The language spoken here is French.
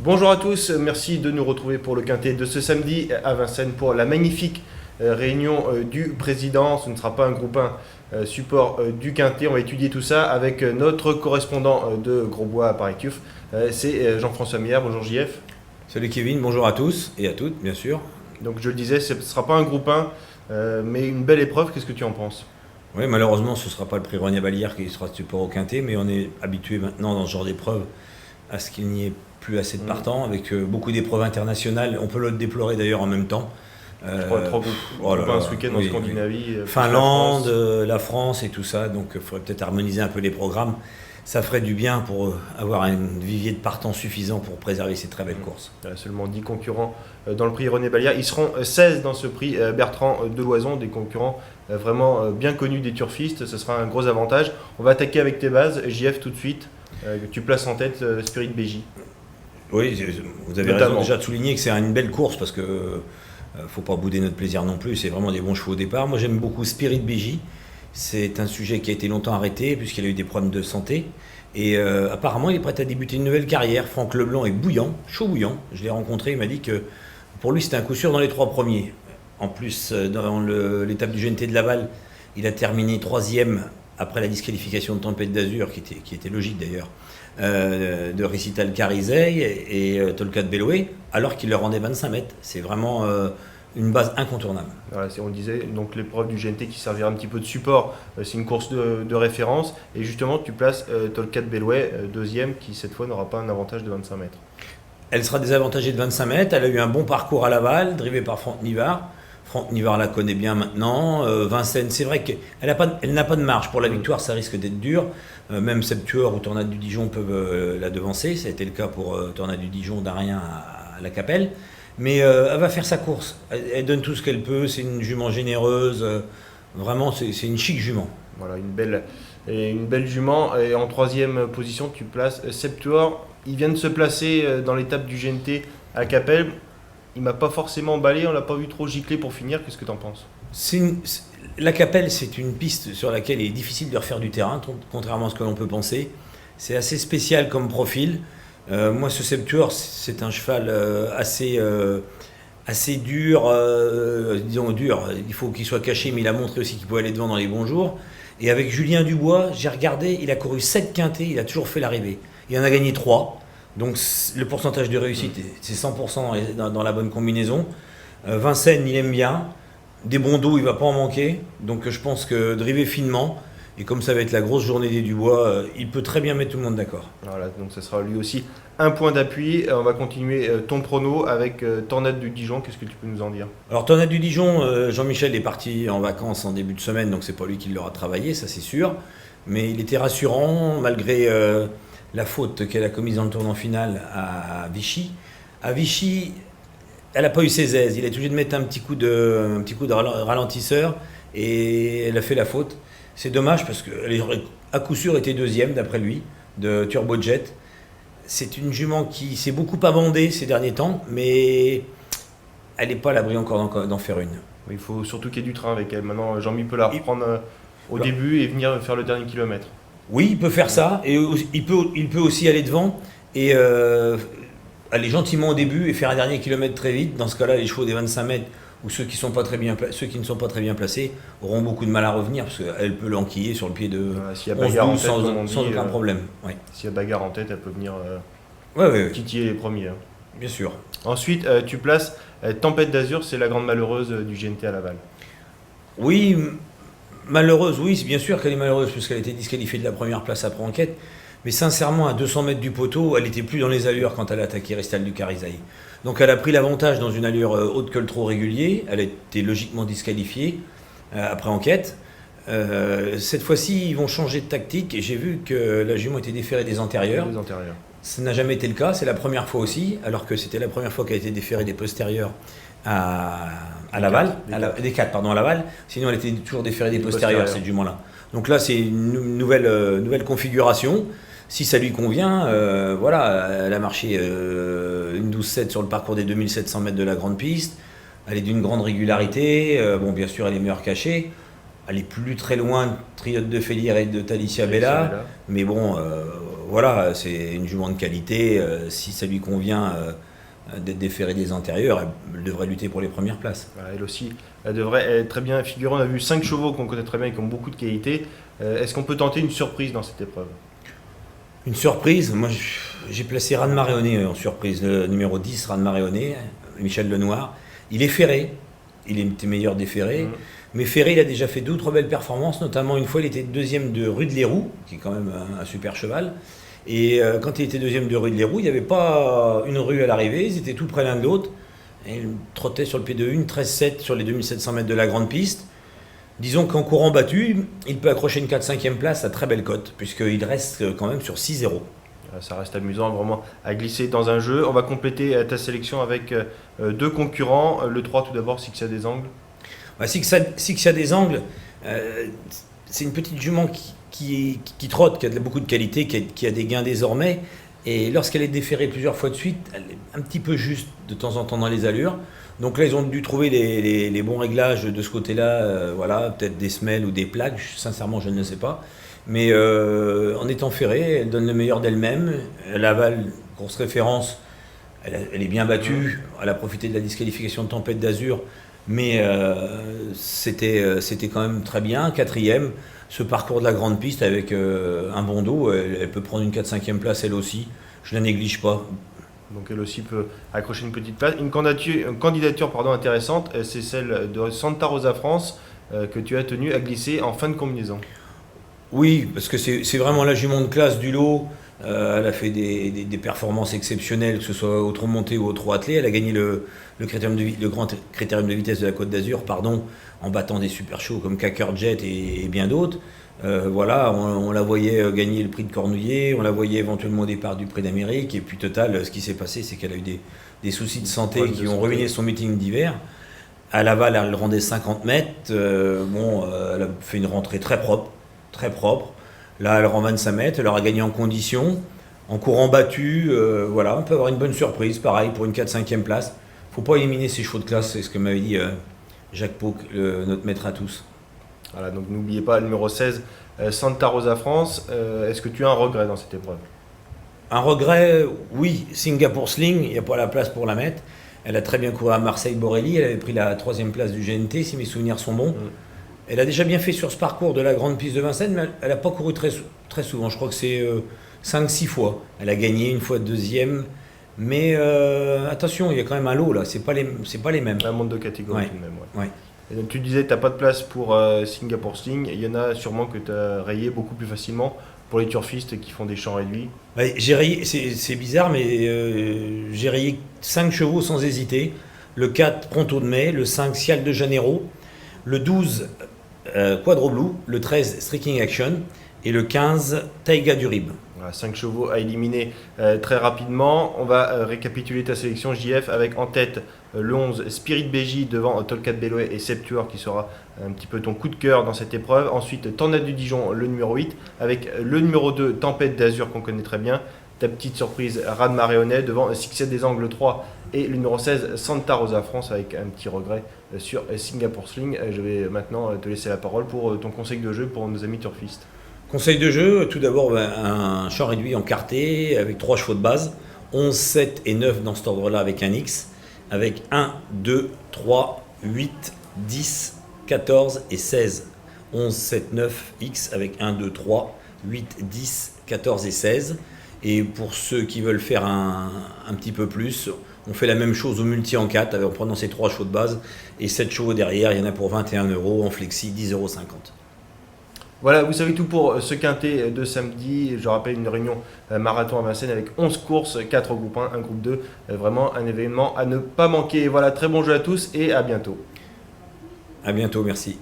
Bonjour à tous, merci de nous retrouver pour le quintet de ce samedi à Vincennes pour la magnifique réunion du président. Ce ne sera pas un groupe 1 support du quintet, on va étudier tout ça avec notre correspondant de Grosbois à Paris-Tuf, c'est Jean-François Mière. Bonjour JF. Salut Kevin, bonjour à tous et à toutes bien sûr. Donc je le disais, ce ne sera pas un groupe 1 mais une belle épreuve, qu'est-ce que tu en penses? Oui, malheureusement ce ne sera pas le prix Rogna-Vallière qui sera support au quintet, mais on est habitué maintenant dans ce genre d'épreuve à ce qu'il n'y ait plus assez de partants, avec beaucoup d'épreuves internationales. On peut le déplorer d'ailleurs en même temps. Je crois trop ce week-end en Scandinavie. Finlande, la France et tout ça, donc il faudrait peut-être harmoniser un peu les programmes. Ça ferait du bien pour avoir un vivier de partants suffisant pour préserver ces très belles courses. Il y a seulement 10 concurrents dans le prix René Ballière. Ils seront 16 dans ce prix Bertrand de Loison, des concurrents vraiment bien connus des turfistes. Ce sera un gros avantage. On va attaquer avec tes bases. JF tout de suite. Tu places en tête Spirit BJ. Oui, vous avez raison déjà de souligner que c'est une belle course parce que faut pas bouder notre plaisir non plus. C'est vraiment des bons chevaux au départ. Moi j'aime beaucoup Spirit BJ. C'est un sujet qui a été longtemps arrêté puisqu'il a eu des problèmes de santé. Et apparemment, il est prêt à débuter une nouvelle carrière. Franck Leblanc est bouillant, chaud bouillant. Je l'ai rencontré, il m'a dit que pour lui, c'était un coup sûr dans les 3 premiers. En plus, dans l'étape du GNT de Laval, il a terminé 3e après la disqualification de Tempête d'Azur, qui était logique d'ailleurs, de Récital Carizey et Tolka de Belloué, alors qu'il leur rendait 25 mètres. C'est vraiment une base incontournable. Voilà, on le disait, donc l'épreuve du GNT qui servira un petit peu de support, c'est une course de référence. Et justement, tu places Tolka de Belloué, deuxième, qui cette fois n'aura pas un avantage de 25 mètres. Elle sera désavantagée de 25 mètres. Elle a eu un bon parcours à Laval, drivé par Franck Nivard. Franck Nivard la connaît bien maintenant. Vincennes, c'est vrai qu'elle n'a pas de marge. Pour la victoire, ça risque d'être dur. Même Septuor ou Tornade du Dijon peuvent la devancer. Ça a été le cas pour Tornade du Dijon d'Arien à la Capelle. Mais elle va faire sa course. Elle donne tout ce qu'elle peut. C'est une jument généreuse. Vraiment, c'est une chic jument. Voilà, une belle jument. Et en 3e position, tu places Septuor. Il vient de se placer dans l'étape du GNT à Capelle. Il m'a pas forcément emballé, on l'a pas vu trop gicler pour finir. Qu'est-ce que tu en penses? La Capelle, c'est une piste sur laquelle il est difficile de refaire du terrain, contrairement à ce que l'on peut penser. C'est assez spécial comme profil. Moi, ce Septuor, c'est un cheval assez dur, disons dur. Il faut qu'il soit caché, mais il a montré aussi qu'il pouvait aller devant dans les bons jours. Et avec Julien Dubois, j'ai regardé, il a couru 7 quintets, il a toujours fait l'arrivée. Il en a gagné 3. Donc le pourcentage de réussite, c'est 100% dans la bonne combinaison. Vincennes, il aime bien. Des bons dos, il ne va pas en manquer. Donc je pense que driver finement, et comme ça va être la grosse journée des Dubois, il peut très bien mettre tout le monde d'accord. Voilà, donc ça sera lui aussi un point d'appui. On va continuer ton prono avec Tornade du Dijon. Qu'est-ce que tu peux nous en dire? Alors Tornade du Dijon, Jean-Michel est parti en vacances en début de semaine, donc c'est pas lui qui l'aura travaillé, ça c'est sûr. Mais il était rassurant malgré la faute qu'elle a commise dans le tournant final à Vichy. À Vichy, elle n'a pas eu ses aises. Il a été obligé de mettre un petit coup de ralentisseur et elle a fait la faute. C'est dommage parce qu'elle aurait à coup sûr été 2e d'après lui, de Turbojet. C'est une jument qui s'est beaucoup abandée ces derniers temps, mais elle n'est pas à l'abri encore d'en faire une. Il faut surtout qu'il y ait du train avec elle. Maintenant, Jean-Mi peut la reprendre au début et venir faire le dernier kilomètre. Oui, il peut faire ça, et il peut aussi aller devant et aller gentiment au début et faire un dernier kilomètre très vite. Dans ce cas-là, les chevaux des 25 mètres ou ceux qui ne sont pas très bien placés auront beaucoup de mal à revenir parce qu'elle peut l'enquiller sur le pied de 11-12 sans aucun problème. Ouais. S'il y a bagarre en tête, elle peut venir titiller les premiers. Hein. Bien sûr. Ensuite, tu places Tempête d'Azur, c'est la grande malheureuse du GNT à Laval. Oui, malheureuse, oui, c'est bien sûr qu'elle est malheureuse puisqu'elle a été disqualifiée de la première place après enquête. Mais sincèrement, à 200 mètres du poteau, elle n'était plus dans les allures quand elle a attaqué Récital du Carizey. Donc elle a pris l'avantage dans une allure haute que le trot régulier. Elle a été logiquement disqualifiée après enquête. Cette fois-ci, ils vont changer de tactique et j'ai vu que la jument était déférée des antérieurs. Ça n'a jamais été le cas, c'est la première fois aussi, alors que c'était la première fois qu'elle a été déférée des postérieurs à Laval, des 4 à Laval. Sinon, elle était toujours déférée des postérieurs, cette jument-là. Donc là, c'est une nouvelle configuration. Si ça lui convient, voilà, elle a marché une 12-7 sur le parcours des 2700 mètres de la grande piste. Elle est d'une grande régularité. Bon, bien sûr, elle est meilleure cachée. Elle est plus très loin de Triote de Félière et de Talicia Bella. Mais bon, voilà, c'est une jument de qualité. Si ça lui convient d'être déférée des antérieurs, elle devrait lutter pour les premières places. Voilà, elle aussi, elle devrait être très bien figurée. On a vu 5 chevaux qu'on connaît très bien et qui ont beaucoup de qualité. Est-ce qu'on peut tenter une surprise dans cette épreuve? Une surprise, moi j'ai placé Ran Maréoné en surprise, le numéro 10, Ran Maréoné, Michel Lenoir. Il est ferré, il était meilleur des ferrés, mais ferré il a déjà fait d'autres belles performances, notamment une fois il était deuxième de Rue de Lérou, qui est quand même un super cheval. Et quand il était deuxième de Rue de Lérou, il n'y avait pas une rue à l'arrivée, ils étaient tout près l'un de l'autre. Et il trottait sur le pied de une, 13-7 sur les 2700 mètres de la grande piste. Disons qu'en courant battu, il peut accrocher une 4-5e place à très belle cote, puisqu'il reste quand même sur 6-0. Ça reste amusant vraiment à glisser dans un jeu. On va compléter ta sélection avec 2 concurrents. Le 3 tout d'abord, Sixia des Angles. Sixia des Angles, c'est une petite jument qui trotte, qui a beaucoup de qualité, qui a des gains désormais. Et lorsqu'elle est déférée plusieurs fois de suite, elle est un petit peu juste de temps en temps dans les allures. Donc là, ils ont dû trouver les bons réglages de ce côté-là. Voilà, peut-être des semelles ou des plaques. Sincèrement, je ne sais pas. Mais en étant ferrée, elle donne le meilleur d'elle-même. Elle avale, grosse référence, elle est bien battue. Elle a profité de la disqualification de Tempête d'Azur. Mais c'était quand même très bien. 4e, ce parcours de la grande piste avec un bon dos, elle peut prendre une 4-5e place elle aussi. Je ne la néglige pas. Donc elle aussi peut accrocher une petite place. Une candidature intéressante, c'est celle de Santa Rosa France que tu as tenu à glisser en fin de combinaison. Oui, parce que c'est vraiment la jument de classe du lot. Elle a fait des performances exceptionnelles, que ce soit au trot monté ou au trot attelé. Elle a gagné le grand critérium de vitesse de la Côte d'Azur, en battant des super chauds comme Cacker Jet et bien d'autres. Voilà, on la voyait gagner le prix de Cornouillet, on la voyait éventuellement au départ du prix d'Amérique. Et puis total, ce qui s'est passé, c'est qu'elle a eu des soucis de santé qui ont ruiné son meeting d'hiver. À Laval, elle rendait 50 mètres. Elle a fait une rentrée très propre. Très propre. Là, elle rend 25 mètres, elle aura gagné en condition, en courant battu. Voilà, on peut avoir une bonne surprise, pareil, pour une 4-5e place. Il ne faut pas éliminer ces chevaux de classe, c'est ce que m'avait dit Jacques Pau, notre maître à tous. Voilà, donc n'oubliez pas le numéro 16, Santa Rosa France. Est-ce que tu as un regret dans cette épreuve? Un regret, oui. Singapour Sling, il n'y a pas la place pour la mettre. Elle a très bien couru à Marseille-Borelli, elle avait pris la 3e place du GNT, si mes souvenirs sont bons. Elle a déjà bien fait sur ce parcours de la grande piste de Vincennes, mais elle n'a pas couru très souvent. Je crois que c'est 5-6 fois. Elle a gagné une fois 2e. Mais attention, il y a quand même un lot là, c'est pas les mêmes. Un monde de catégories tout de même. Ouais. Et donc tu disais que tu n'as pas de place pour Singapour Sling. Il y en a sûrement que tu as rayé beaucoup plus facilement pour les turfistes qui font des champs réduits. J'ai rayé, c'est bizarre, mais j'ai rayé 5 chevaux sans hésiter. Le 4, Pronto de Mai, le 5, Cial de Janeiro, le 12, Quadro Blue, le 13, Striking Action et le 15, Taiga du Rib. Voilà, 5 chevaux à éliminer très rapidement. On va récapituler ta sélection JF avec en tête le 11 Spirit BJ devant Tolkat Belloé et Septuor qui sera un petit peu ton coup de cœur dans cette épreuve. Ensuite Tornade du Dijon, le numéro 8 avec le numéro 2 Tempête d'Azur qu'on connaît très bien. Ta petite surprise Ran Maréonet devant Sixia des Angles 3 et le numéro 16 Santa Rosa France avec un petit regret sur Singapour Sling. Je vais maintenant te laisser la parole pour ton conseil de jeu pour nos amis turfistes. Conseil de jeu, tout d'abord un champ réduit en quarté avec 3 chevaux de base, 11, 7 et 9 dans cet ordre-là avec un X, avec 1, 2, 3, 8, 10, 14 et 16. 11, 7, 9, X avec 1, 2, 3, 8, 10, 14 et 16. Et pour ceux qui veulent faire un petit peu plus, on fait la même chose au multi en 4 en prenant ces 3 chevaux de base et 7 chevaux derrière, il y en a pour 21 €, en flexi 10,50 €. Voilà, vous savez tout pour ce quintet de samedi. Je rappelle une réunion marathon à Vincennes avec 11 courses, 4 groupes 1, 1 groupe 2. Vraiment un événement à ne pas manquer. Voilà, très bon jeu à tous et à bientôt. À bientôt, merci.